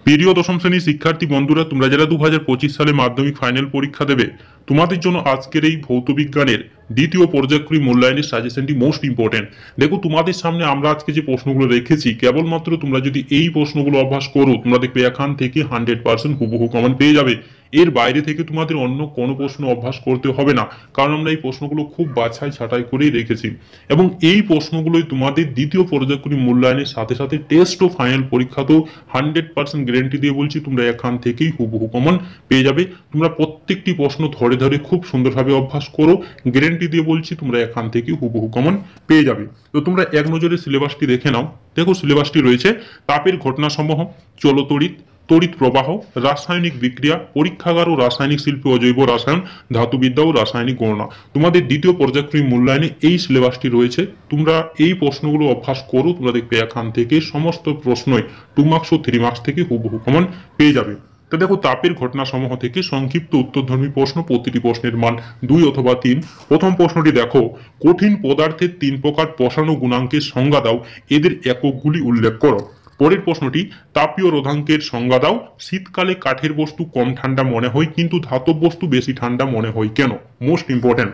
প্রিয় দশম শ্রেণীর শিক্ষার্থী বন্ধুরা, তোমরা যারা 2025 সালে মাধ্যমিক ফাইনাল পরীক্ষা দেবে, তোমাদের জন্য আজকের এই ভৌত বিজ্ঞানের দ্বিতীয় পর্যায়ক্রমিক মূল্যায়নের সাজেশনটি মোস্ট ইম্পর্টেন্ট। দেখো, তোমাদের সামনে আমরা আজকে যে প্রশ্নগুলো রেখেছি, কেবলমাত্র তোমরা যদি এই প্রশ্নগুলো অভ্যাস করো, তোমরা দেখবে এখান থেকে 100% হুবহু কমন পেয়ে যাবে। এর বাইরে থেকে তোমাদের অন্য কোনো প্রশ্ন অভ্যাস করতে হবে না, কারণ আমরা এই প্রশ্নগুলো খুব বাছাই ছাঁটাই করেই রেখেছি। এবং এই প্রশ্নগুলোই তোমাদের দ্বিতীয় পর্যায়ক্রমিক মূল্যায়নের সাথে সাথে টেস্ট ও ফাইনাল পরীক্ষাতেও 100% গ্যারেন্টি দিয়ে বলছি, তোমরা এখান থেকেই হুবহু কমন পেয়ে যাবে। তোমরা প্রত্যেকটি প্রশ্ন ধরে ধরে খুব সুন্দরভাবে অভ্যাস করো, গ্যারেন্টি দিয়ে বলছি তোমরা এখান থেকে হুবহু কমন পেয়ে যাবে। তো তোমরা এক নজরে সিলেবাসটি দেখে নাও। দেখো, সিলেবাসটি রয়েছে তাপের ঘটনাসমূহ, চলতড়িৎ, তড়িৎ প্রবাহ, রাসায়নিক বিক্রিয়া, পরীক্ষাগার ও রাসায়নিক শিল্প ও জৈব রসায়ন, ধাতুবিদ্যা ও রাসায়নিক গণনা। তোমাদের দ্বিতীয় পর্যায়ক্রমিক মূল্যায়নে এই সিলেবাসটি রয়েছে। তোমরা এই প্রশ্নগুলো অভ্যাস করো, তোমরা দেখবে এখান থেকে সমস্ত প্রশ্নই 2 মার্কস ও 3 মার্কস থেকে হুবহু কমন পেয়ে যাবে। তো দেখো, তাপের ঘটনাসমূহ থেকে সংক্ষিপ্ত উত্তরধর্মী প্রশ্ন, প্রতিটি প্রশ্নের মান 2 অথবা 3। প্রথম প্রশ্নটি দেখো, কঠিন পদার্থের 3 প্রকার পশানো গুণাঙ্কের সংজ্ঞা দাও, এদের এককগুলি উল্লেখ করো। পরের প্রশ্নটি, তাপীয় রোধাঙ্কের সংজ্ঞা দাও। শীতকালে কাঠের বস্তু কম ঠান্ডা মনে হয়, কিন্তু ধাতব বস্তু বেশি ঠান্ডা মনে হয় কেন? Most important.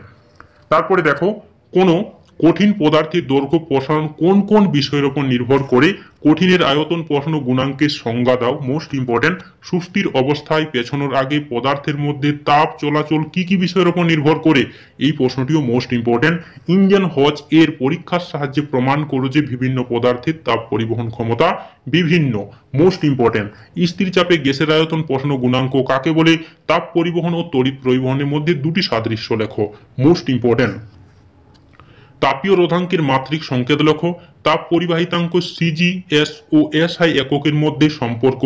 তারপরে দেখো, কোন কঠিন পদার্থের দৈর্ঘ্য প্রসারণ কোন কোন বিষয়ের উপর নির্ভর করে? কঠিনের আয়তন প্রসারণ গুণাঙ্কের সংজ্ঞা দাও। Most important. সুস্থির অবস্থায় পেছনোর আগে পদার্থের মধ্যে তাপ চলাচল কি কি বিষয়ের উপর নির্ভর করে? এই প্রশ্নটিও মোস্ট ইম্পর্টেন্ট। ইঞ্জিন হজ এর পরীক্ষার সাহায্যে প্রমাণ করো যে বিভিন্ন পদার্থের তাপ পরিবহন ক্ষমতা বিভিন্ন। Most important. স্থির চাপে গ্যাসের আয়তন প্রসারণ গুণাঙ্ক কাকে বলে? তাপ পরিবহন ও তড়িৎ পরিবহনের মধ্যে দুটি সাদৃশ্য লেখো। Most important. তাপীয় রোধাঙ্কের মাত্রিক সংকেত লেখো। তাপ পরিবাহিতাঙ্ক সিজি, এস ও এসআই এককের মধ্যে সম্পর্ক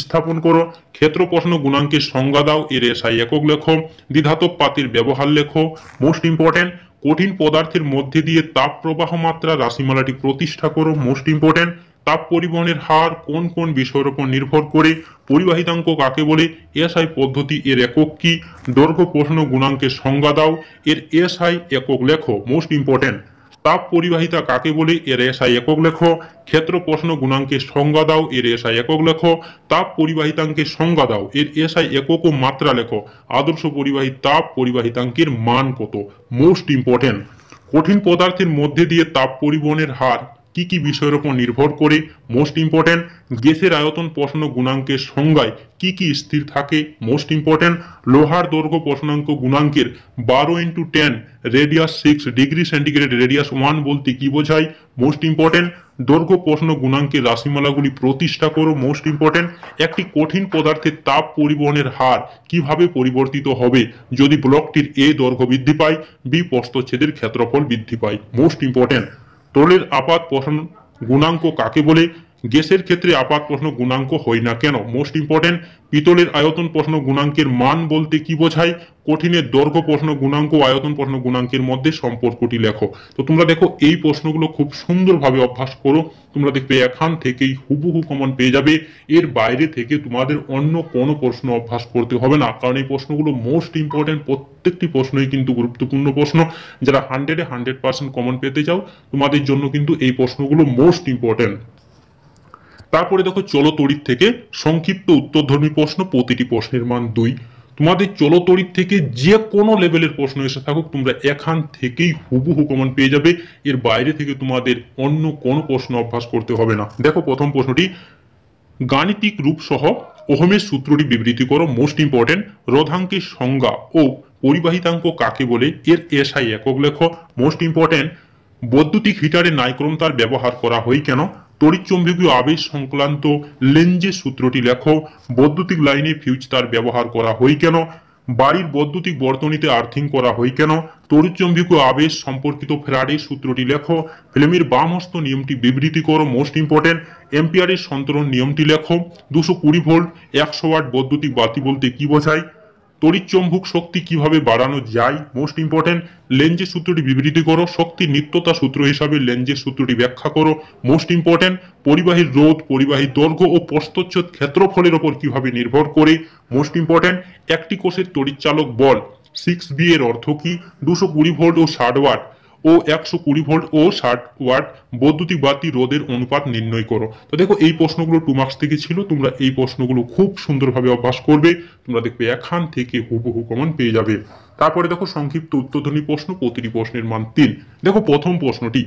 স্থাপন করো। ক্ষেত্র প্রসারণ গুণাঙ্কের সংজ্ঞা দাও, এর এসআই একক লেখো। দ্বিধাতব পাতির ব্যবহার লেখো। Most important. কঠিন পদার্থের মধ্যে দিয়ে তাপ প্রবাহ মাত্রা রাশিমালাটি প্রতিষ্ঠা করো। Most important. তাপ পরিবহনের হার কোন কোন বিষয়ের উপর নির্ভর করে? পরিবাহিতাঙ্ক কাকে বলে? এসআই পদ্ধতি এর একক কি? দৈর্ঘ্য প্রসারণ গুণাঙ্কের সংজ্ঞা দাও, এর এসআই একক লেখো। Most important. তাপ পরিবাহিতা কাকে বলে? এর এসআই একক লেখো। ক্ষেত্র প্রসারণ গুণাঙ্কের সংজ্ঞা দাও, এর এসআই একক লেখো। তাপ পরিবাহিতাঙ্কের সংজ্ঞা দাও, এর এসআই একক ও মাত্রা লেখো। আদর্শ পরিবাহী তাপ পরিবাহিতাঙ্কের মান কত? Most important. কঠিন পদার্থের মধ্যে দিয়ে তাপ পরিবহনের হার কি কি বিষয়ের উপর নির্ভর করে? Most important. গ্যাসের আয়তন প্রসারণ গুণাঙ্কের সংজ্ঞায় কি কি স্থির থাকে? Most important. লোহার দৈর্ঘ্য প্রসারণাঙ্ক গুণাঙ্কের 12x10 radius 6 degree centigrade radius 1 বলতে কি বোঝায়? Most important. দৈর্ঘ্য প্রসারণ গুণাঙ্কের রাশিমালাগুলি প্রতিষ্ঠা করো। Most important. একটি কঠিন পদার্থের তাপ পরিবহনের হার কিভাবে পরিবর্তিত হবে যদি ব্লকটির এ দৈর্ঘ্য বৃদ্ধি পায়, বি প্রস্থচ্ছেদের ক্ষেত্রফল বৃদ্ধি পায়? Most important. তরলের আপাত প্রসারণ গুণাঙ্ক কাকে বলে? গ্যাসের ক্ষেত্রে আপাত প্রসারণ গুণাঙ্ক হয় না কেন? Most important. পিতলের আয়তন প্রসারণ গুণাঙ্কের মান বলতে কি বোঝায়? কঠিনের দৈর্ঘ্য প্রসারণ গুণাঙ্ক ও আয়তন প্রসারণ গুণাঙ্কের মধ্যে সম্পর্কটি লেখো। তো তোমরা দেখো, এই প্রশ্নগুলো খুব সুন্দরভাবে অভ্যাস করো, তোমরা দেখবে এখান থেকেই হুবহু কমন পেয়ে যাবে। এর বাইরে থেকে তোমাদের অন্য কোনো প্রশ্ন অভ্যাস করতে হবে না, কারণ এই প্রশ্নগুলো মোস্ট ইম্পর্টেন্ট। প্রত্যেকটি প্রশ্নই কিন্তু গুরুত্বপূর্ণ প্রশ্ন। যারা 100% কমন পেতে চাও, তোমাদের জন্য কিন্তু এই প্রশ্নগুলো মোস্ট ইম্পর্টেন্ট। তারপরে দেখো, চলতড়িৎ থেকে সংক্ষিপ্ত উত্তরধর্মী প্রশ্ন, প্রতিটি প্রশ্নের মান 2। তোমাদের চলতড়িৎ থেকে যে কোনো লেভেলের প্রশ্ন এসে থাকুক, তোমরা এখান থেকেই হুবহু কমন পেয়ে যাবে। এর বাইরে থেকে তোমাদের অন্য কোনো প্রশ্ন অভ্যাস করতে হবে না। দেখো, প্রথম প্রশ্নটি, গাণিতিক রূপ সহ ওহমের সূত্রটি বিবৃতি করো। Most important. রোধাঙ্কের সংজ্ঞা ও পরিবাহিতাঙ্ক কাকে বলে? এর এসআই একক লেখো। Most important. বৈদ্যুতিক হিটারে নাইক্রোম তার ব্যবহার করা হয় কেন? তড়িৎচুম্বকীয় আবেশ সংক্রান্ত লেঞ্জের সূত্রটি লেখো। বৈদ্যুতিক লাইনে ফিউজ তার ব্যবহার করা হয় কেন? বাড়ির বৈদ্যুতিক বর্তনীতে আর্থিং করা হয় কেন? তড়িৎচুম্বকীয় আবেশ সম্পর্কিত ফ্যারাডের সূত্রটি লেখো। ফ্লেমির বামহস্ত নিয়মটি বিবৃতি করো। Most important. এম্পিয়ারের সন্তরণ নিয়মটি লেখো। 220 ভোল্ট 100 ওয়াট বৈদ্যুতিক বাতি বলতে কি বোঝায়? তড়িৎচুম্বক শক্তি কিভাবে বাড়ানো যায়? Most important. লেঞ্জের সূত্রটি বিবৃতি করো। শক্তির নিত্যতা সূত্র হিসাবে লেঞ্জের সূত্রটি ব্যাখ্যা করো। Most important. পরিবাহীর রোধ, পরিবাহীর দৈর্ঘ্য ও প্রস্থচ্ছেদ ক্ষেত্রফলের উপর কিভাবে নির্ভর করে? Most important. একটি কোষের তড়িৎচালক বল 6B এর অর্থ কি? 220 ভোল্ট ও 60 ওয়াট ও 120 ভোল্ট ও 60 ওয়াট বৈদ্যুতিক বাতি রোধের অনুপাত নির্ণয় করো। তো দেখো এই প্রশ্নগুলো 2 মার্কস থেকে ছিল, তোমরা এই প্রশ্নগুলো খুব সুন্দরভাবে অভ্যাস করবে, তোমরা দেখবে এখান থেকে হুবহু কমন পেয়ে যাবে। তারপরে দেখো সংক্ষিপ্ত উত্তরধ্বনি প্রশ্ন, প্রতিটি প্রশ্নের মান 3। দেখো প্রথম প্রশ্নটি,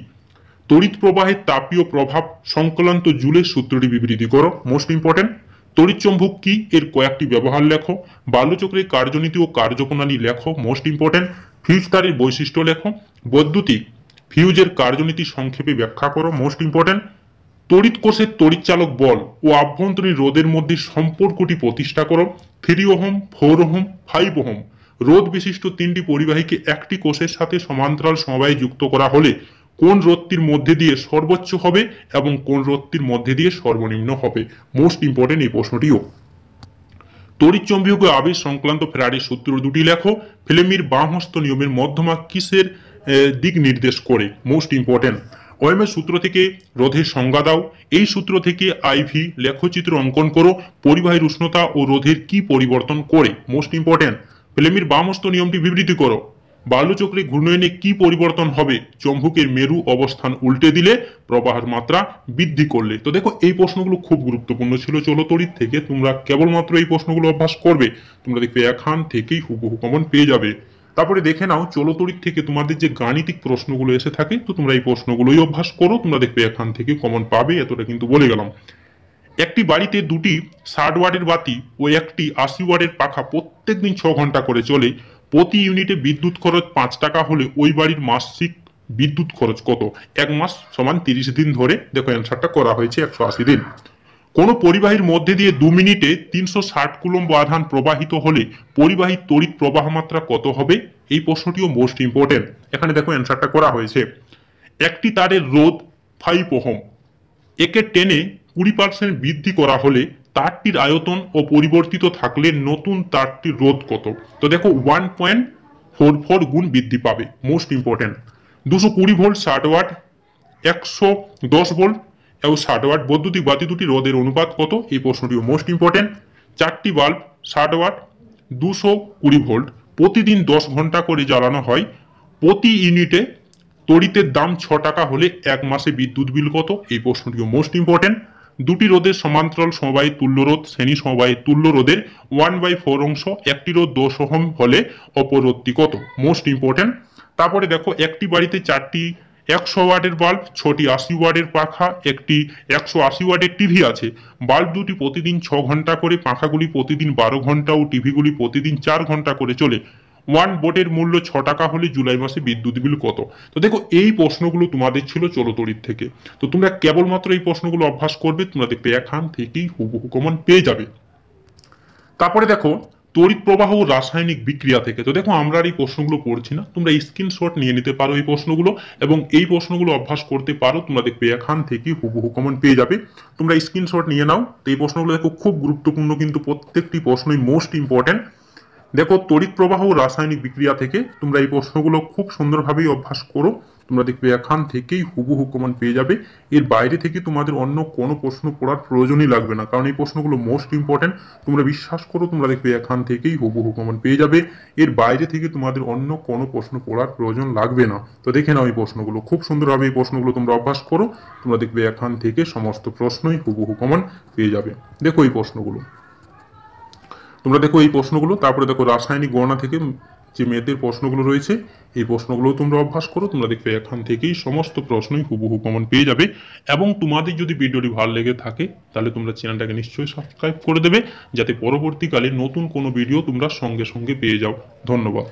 তড়িৎ প্রবাহের তাপীয় প্রভাব সংক্রান্ত জুলের সূত্রটি বিবৃতি করো। Most important. তড়িৎচম্বক কি, এর কয়েকটি ব্যবহার লেখো। বাল্যচক্রের কার্যনীতি ও কার্যপ্রণালী লেখো। Most important. ফিউজ তারের বৈশিষ্ট্য লেখো। বৈদ্যুতিক ফিউজের কার্যনীতি সংক্ষেপে ব্যাখ্যা করো। Most important. তড়িৎ কোষের তড়িৎচালক বল ও আভ্যন্তরীণ রোধের মধ্যে সম্পর্কটি প্রতিষ্ঠা করো। 3 ওহম, 4 ওহম, 5 ওহম রোধ বিশিষ্ট 3টি পরিবাহীকে একটি কোষের সাথে সমান্তরাল সমবায়ে যুক্ত করা হলে কোন রোধটির মধ্যে দিয়ে সর্বোচ্চ হবে এবং কোন রোধটির মধ্যে দিয়ে সর্বনিম্ন হবে। মোস্ট ইম্পর্টেন্ট এই প্রশ্নটিও। তড়িৎচুম্বকীয় আবেশ সংক্রান্ত ফ্যারাডের সূত্র দুটি লেখো। ফ্লেমির বামহস্ত নিয়মের মধ্যমা কিসের দিক নির্দেশ করে। Most important. ওহমের সূত্র থেকে রোধের সংজ্ঞা দাও। এই সূত্র থেকে আইভি লেখচিত্র অঙ্কন করো। পরিবাহীর উষ্ণতা ও রোধের কি পরিবর্তন করে। Most important. ফ্লেমির বামহস্ত নিয়মটি বিবৃতি করো। বাল্যচক্রে ঘূর্ণয়নে কি পরিবর্তন হবে চুম্বকের মেরু অবস্থান উল্টে দিলে, প্রবাহের মাত্রা বৃদ্ধি করলে। তো দেখো এই প্রশ্নগুলো খুব গুরুত্বপূর্ণ ছিল চলতড়িৎ থেকে, তোমরা কেবলমাত্র এই প্রশ্নগুলো অভ্যাস করবে, তোমরা দেখবে এখান থেকেই হুবহু কমন পেয়ে যাবে। তারপরে দেখে নাও চলতড়িৎ থেকে তোমাদের যে গাণিতিক প্রশ্নগুলো এসে থাকে, তো তোমরা এই প্রশ্নগুলোই অভ্যাস করো, তোমরা দেখবে এখান থেকে কমন পাবে, এতটা কিন্তু বলে গেলাম। একটি বাড়িতে দুটি 60 ওয়াটের বাতি ও একটি 80 ওয়াটের পাখা প্রত্যেকদিন 6 ঘন্টা করে চলে। প্রতি ইউনিটে বিদ্যুৎ খরচ 5 টাকা হলে ওই বাড়ির মাসিক বিদ্যুৎ খরচ কত। 1 মাস সমান 30 দিন ধরে, দেখো অ্যান্সারটা করা হয়েছে 180 দিন। কোন পরিবাহীর মধ্যে দিয়ে 2 মিনিটে 360 কুলম্ব আধান প্রবাহিত হলে পরিবাহীর তড়িৎ প্রবাহ মাত্রা কত হবে। এই প্রশ্নটিও মোস্ট ইম্পর্টেন্ট। এখানে দেখো অ্যান্সারটা করা হয়েছে। একটি তারের রোধ 5 ওহম, একে টেনে 20% বৃদ্ধি করা হলে তারটির আয়তন ও পরিবর্তিত থাকলে নতুন তারটির রোধ কত। তো দেখো 1.44 গুণ বৃদ্ধি পাবে। Most important. 220 volt 60 watt, 110 volt এবং 60 ওয়াট বৈদ্যুতিক বাতি দুটি রোধের অনুপাত কত। এই প্রশ্নটিও মোস্ট ইম্পর্টেন্ট। 4টি বাল্ব 60 ওয়াট 220 ভোল্ট প্রতিদিন 10 ঘন্টা করে জ্বালানো হয়। প্রতি ইউনিটে তড়িতের দাম 6 টাকা হলে 1 মাসে বিদ্যুৎ বিল কত। এই প্রশ্নটিও মোস্ট ইম্পর্টেন্ট। দুটি রোধের সমান্তরাল সমবায়ে তুল্য রোধ শ্রেণী সমবায়ে তুল্য রোধের 1/4 অংশ, একটি রোধ 10 ওহম হলে অপর রোধটি কত। Most important. তারপরে দেখো একটি বাড়িতে 4টি 100 ওয়াটের বাল্ব, 6টি 80 ওয়াটের পাখা, একটি 180 ওয়াটের টিভি আছে। বাল্ব দুটি প্রতিদিন 6 ঘন্টা করে, পাখাগুলি প্রতিদিন 12 ঘন্টা ও টিভিগুলি প্রতিদিন 4 ঘন্টা করে চলে। 1 বোর্ডের মূল্য 6 টাকা হলে জুলাই মাসে বিদ্যুৎ বিল কত। তো দেখো এই প্রশ্নগুলো তোমাদের ছিল চলতড়িৎ থেকে, তো তোমরা কেবলমাত্র এই প্রশ্নগুলো অভ্যাস করবে, তোমরা দেখবে এখান থেকেই হুবহু কমন পেয়ে যাবে। তারপরে দেখো তড়িৎ প্রবাহ ও রাসায়নিক বিক্রিয়া থেকে। তো দেখো আমরা আর এই প্রশ্নগুলো পড়ছি না, তোমরা স্ক্রিনশট নিয়ে নিতে পারো এই প্রশ্নগুলো এবং এই প্রশ্নগুলো অভ্যাস করতে পারো, তোমরা দেখবে এখান থেকে হুবহু কমন পেয়ে যাবে। তোমরা স্ক্রিনশট নিয়ে নাও। তো এই প্রশ্নগুলো দেখো খুব গুরুত্বপূর্ণ, কিন্তু প্রত্যেকটি প্রশ্নই মোস্ট ইম্পর্টেন্ট। দেখো তড়িৎ প্রবাহ ও রাসায়নিক বিক্রিয়া থেকে তোমরা এই প্রশ্নগুলো খুব সুন্দরভাবেই অভ্যাস করো, তোমরা দেখবে এখান থেকেই হুবহু কমন পেয়ে যাবে। এর বাইরে থেকে তোমাদের অন্য কোনো প্রশ্ন পড়ার প্রয়োজনই লাগবে না, কারণ এই প্রশ্নগুলো মোস্ট ইম্পর্টেন্ট। তোমরা বিশ্বাস করো, তোমরা দেখবে এখান থেকেই হুবহু কমন পেয়ে যাবে। এর বাইরে থেকে তোমাদের অন্য কোনো প্রশ্ন পড়ার প্রয়োজন লাগবে না। তো দেখে নাও এই প্রশ্নগুলো খুব সুন্দরভাবে, এই প্রশ্নগুলো তোমরা অভ্যাস করো, তোমরা দেখবে এখান থেকে সমস্ত প্রশ্নই হুবহু কমন পেয়ে যাবে। দেখো এই প্রশ্নগুলো, তোমরা দেখো এই প্রশ্নগুলো। তারপরে দেখো রাসায়নিক গণনা থেকে যে মেয়েদের প্রশ্নগুলো রয়েছে, এই প্রশ্নগুলো তোমরা অভ্যাস করো, তোমরা দেখবে এখান থেকেই সমস্ত প্রশ্নই হুবহু কমন পেয়ে যাবে। এবং তোমাদের যদি ভিডিওটি ভালো লেগে থাকে তাহলে তোমরা চ্যানেলটাকে নিশ্চয়ই সাবস্ক্রাইব করে দেবে, যাতে পরবর্তীকালে নতুন কোনো ভিডিও তোমরা সঙ্গে সঙ্গে পেয়ে যাও। ধন্যবাদ।